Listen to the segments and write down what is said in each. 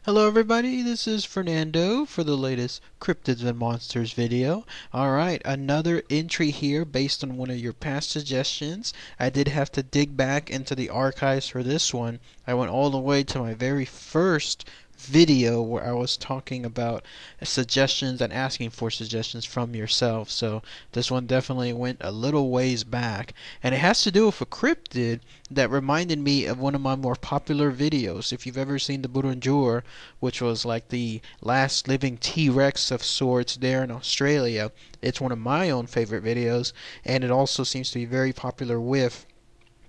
Hello everybody, this is Fernando for the latest Cryptids and Monsters video. Alright, another entry here based on one of your past suggestions. I did have to dig back into the archives for this one. I went all the way to my very first video where I was talking about suggestions and asking for suggestions from yourself. So this one definitely went a little ways back, and it has to do with a cryptid that reminded me of one of my more popular videos. If you've ever seen the Burunjur, which was like the last living T-Rex of sorts there in Australia, it's one of my own favorite videos, and it also seems to be very popular with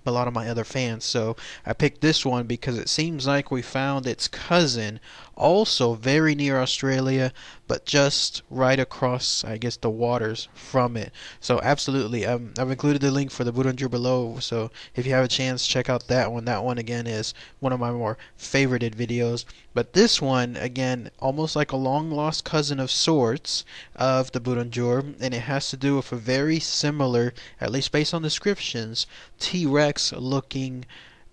a lot of my other fans. So I picked this one because it seems like we found its cousin also very near Australia, but just right across, I guess, the waters from it. So absolutely, I've included the link for the Burunjur below, so if you have a chance, check out that one. That one again is one of my more favorited videos. But this one, again, almost like a long lost cousin of sorts of the Burunjur, and it has to do with a very similar, at least based on descriptions, T-Rex looking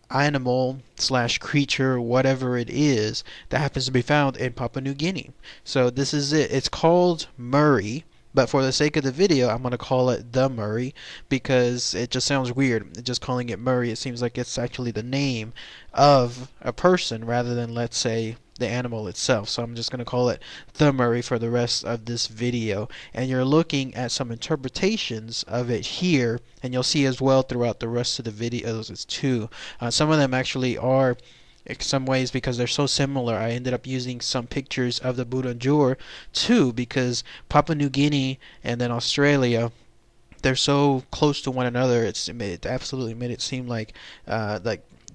animal slash creature, whatever it is, that happens to be found in Papua New Guinea. So this is it. It's called Murray, but for the sake of the video, I'm going to call it the Murray because it just sounds weird. Just calling it Murray, it seems like it's actually the name of a person rather than, let's say, the animal itself. So I'm just going to call it the Murray for the rest of this video. And you're looking at some interpretations of it here, and you'll see as well throughout the rest of the videos too. Some of them actually are, in some ways, because they're so similar, I ended up using some pictures of the Burunjur too, because Papua New Guinea and then Australia, they're so close to one another. It absolutely made it seem like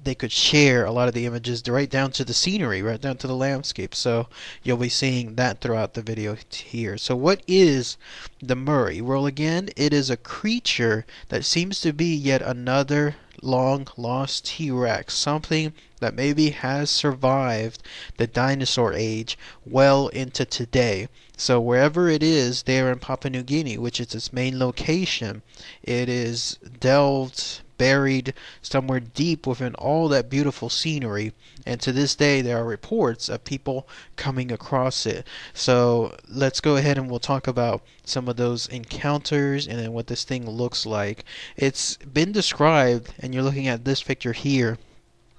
they could share a lot of the images right down to the scenery, right down to the landscape. So you'll be seeing that throughout the video here. So what is the Murray? Well, again, it is a creature that seems to be yet another long lost T-Rex, something that maybe has survived the dinosaur age well into today. So wherever it is there in Papua New Guinea, which is its main location, it is delved, buried somewhere deep within all that beautiful scenery, and to this day there are reports of people coming across it. So let's go ahead and we'll talk about some of those encounters and then what this thing looks like. It's been described, and you're looking at this picture here.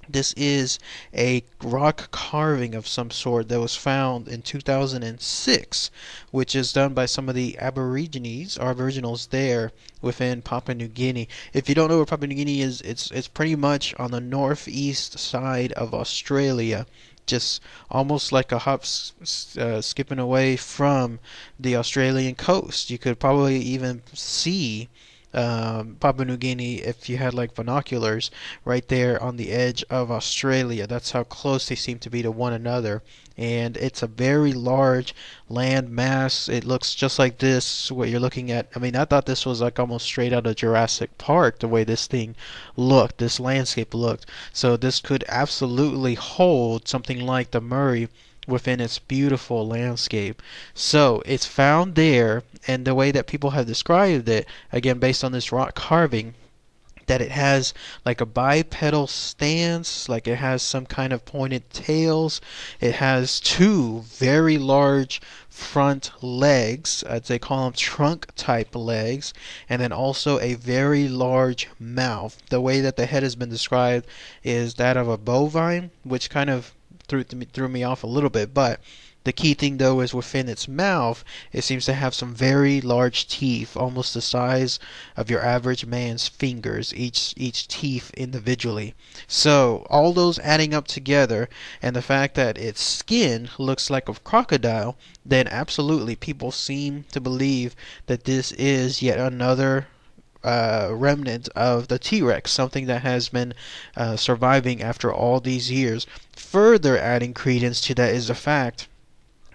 This is a rock carving of some sort that was found in 2006, which is done by some of the Aborigines, or Aboriginals there within Papua New Guinea. If you don't know where Papua New Guinea is, it's pretty much on the northeast side of Australia, just almost like a hop skipping away from the Australian coast. You could probably even see Papua New Guinea if you had like binoculars right there on the edge of Australia. That's how close they seem to be to one another, and it's a very large land mass. It looks just like this, what you're looking at. I mean, I thought this was like almost straight out of Jurassic Park, the way this thing looked, this landscape looked. So this could absolutely hold something like the Murray within its beautiful landscape. So it's found there, and the way that people have described it, again based on this rock carving, that it has like a bipedal stance, like it has some kind of pointed tails. It has two very large front legs, as they call them, trunk type legs, and then also a very large mouth. The way that the head has been described is that of a bovine, which kind of threw me off a little bit, but the key thing though is within its mouth, it seems to have some very large teeth, almost the size of your average man's fingers, each teeth individually. So all those adding up together, and the fact that its skin looks like a crocodile, then absolutely people seem to believe that this is yet another remnant of the T-Rex, something that has been surviving after all these years. Further adding credence to that is the fact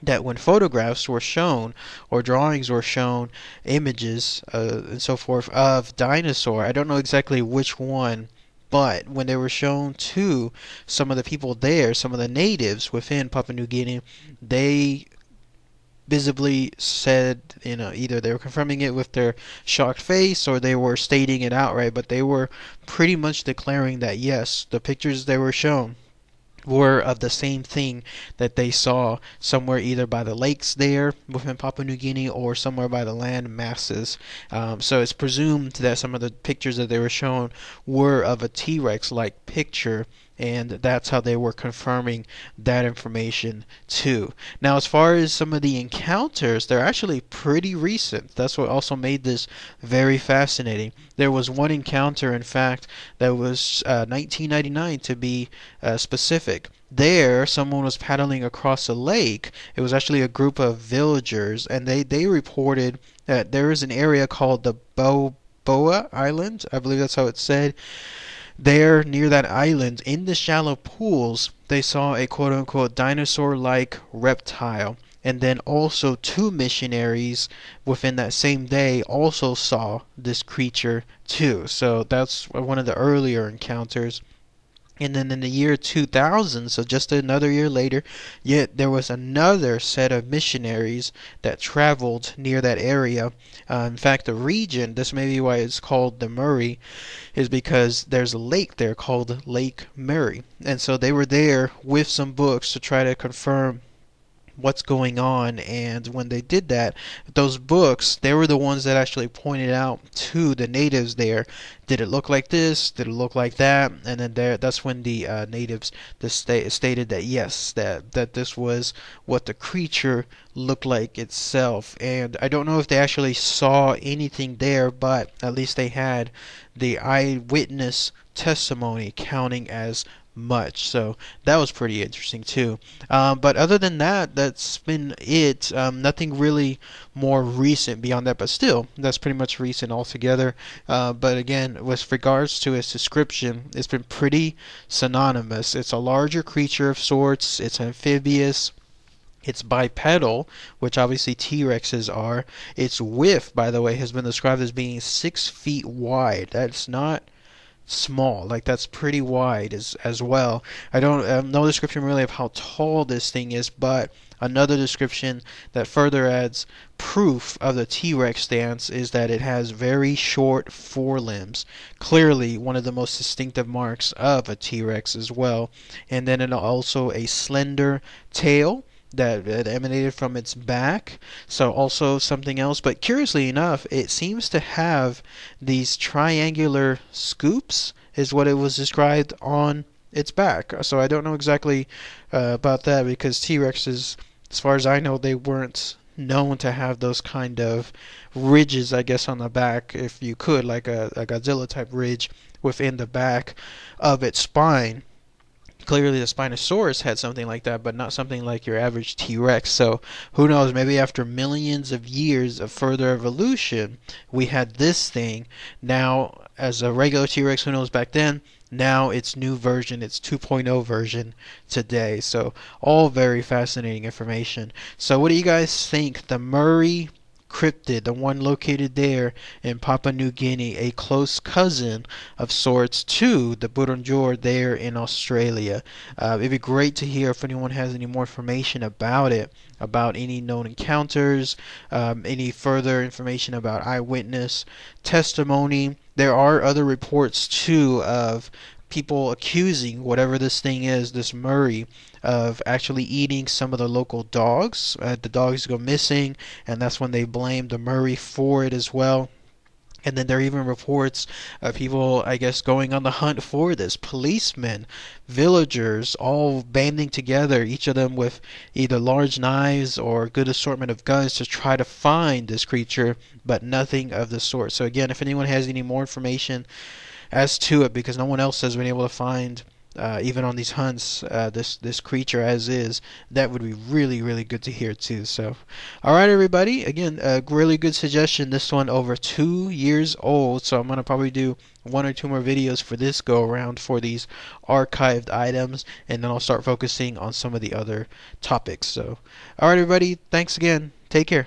that when photographs were shown or drawings were shown, images and so forth of dinosaur, I don't know exactly which one, but when they were shown to some of the people there, some of the natives within Papua New Guinea, they visibly said, either they were confirming it with their shocked face or they were stating it outright, but they were pretty much declaring that yes, the pictures they were shown were of the same thing that they saw somewhere either by the lakes there within Papua New Guinea or somewhere by the land masses. So it's presumed that some of the pictures that they were shown were of a T-Rex like picture, and that's how they were confirming that information too. Now, as far as some of the encounters, they're actually pretty recent. That's what also made this very fascinating. There was one encounter, in fact, that was 1999 to be specific. There, someone was paddling across a lake. It was actually a group of villagers, and they reported that there is an area called the Boa Island. I believe that's how it's said. There, near that island, in the shallow pools, they saw a quote-unquote dinosaur-like reptile. And then also two missionaries within that same day also saw this creature too. So that's one of the earlier encounters. And then in the year 2000, so just another year later, yet there was another set of missionaries that traveled near that area. In fact, the region, this may be why it's called the Murray, is because there's a lake there called Lake Murray. And so they were there with some books to try to confirm what's going on. And when they did that, those books, they were the ones that actually pointed out to the natives there, did it look like this, did it look like that? And then that's when the natives stated that yes, that this was what the creature looked like itself. And I don't know if they actually saw anything there, but at least they had the eyewitness testimony counting as much. So that was pretty interesting too. But other than that, that's been it. Nothing really more recent beyond that, but still, that's pretty much recent altogether. But again, with regards to its description, it's been pretty synonymous. It's a larger creature of sorts. It's amphibious. It's bipedal, which obviously T-Rexes are. Its width, by the way, has been described as being 6 feet wide. That's not small, like that's pretty wide as well. I don't have no description really of how tall this thing is, but another description that further adds proof of the T-Rex stance is that it has very short forelimbs, clearly one of the most distinctive marks of a T-Rex as well. And then it also a slender tail that emanated from its back, so also something else. But curiously enough, it seems to have these triangular scoops, is what it was described on its back. So I don't know exactly about that, because T-Rexes, as far as I know, they weren't known to have those kind of ridges, I guess, on the back, if you could, like a Godzilla type ridge within the back of its spine. Clearly the Spinosaurus had something like that, but not something like your average T-Rex. So who knows, maybe after millions of years of further evolution, we had this thing. Now, as a regular T-Rex, who knows back then, now its new version, its 2.0 version today. So all very fascinating information. So what do you guys think? The Murray cryptid, the one located there in Papua New Guinea, a close cousin of sorts to the Burunjor there in Australia. It'd be great to hear if anyone has any more information about it, about any known encounters, any further information about eyewitness testimony. There are other reports too of people accusing whatever this thing is, this Murray, of actually eating some of the local dogs. The dogs go missing, and that's when they blame the Murray for it as well. And then there are even reports of people, I guess, going on the hunt for this. Policemen, villagers, all banding together, each of them with either large knives or a good assortment of guns to try to find this creature, but nothing of the sort. So again, if anyone has any more information as to it, because no one else has been able to find, even on these hunts, this creature as is, that would be really good to hear too. So alright everybody, again, a really good suggestion. This one over 2 years old, so I'm gonna probably do 1 or 2 more videos for this go around for these archived items, and then I'll start focusing on some of the other topics. So alright everybody, thanks again, take care.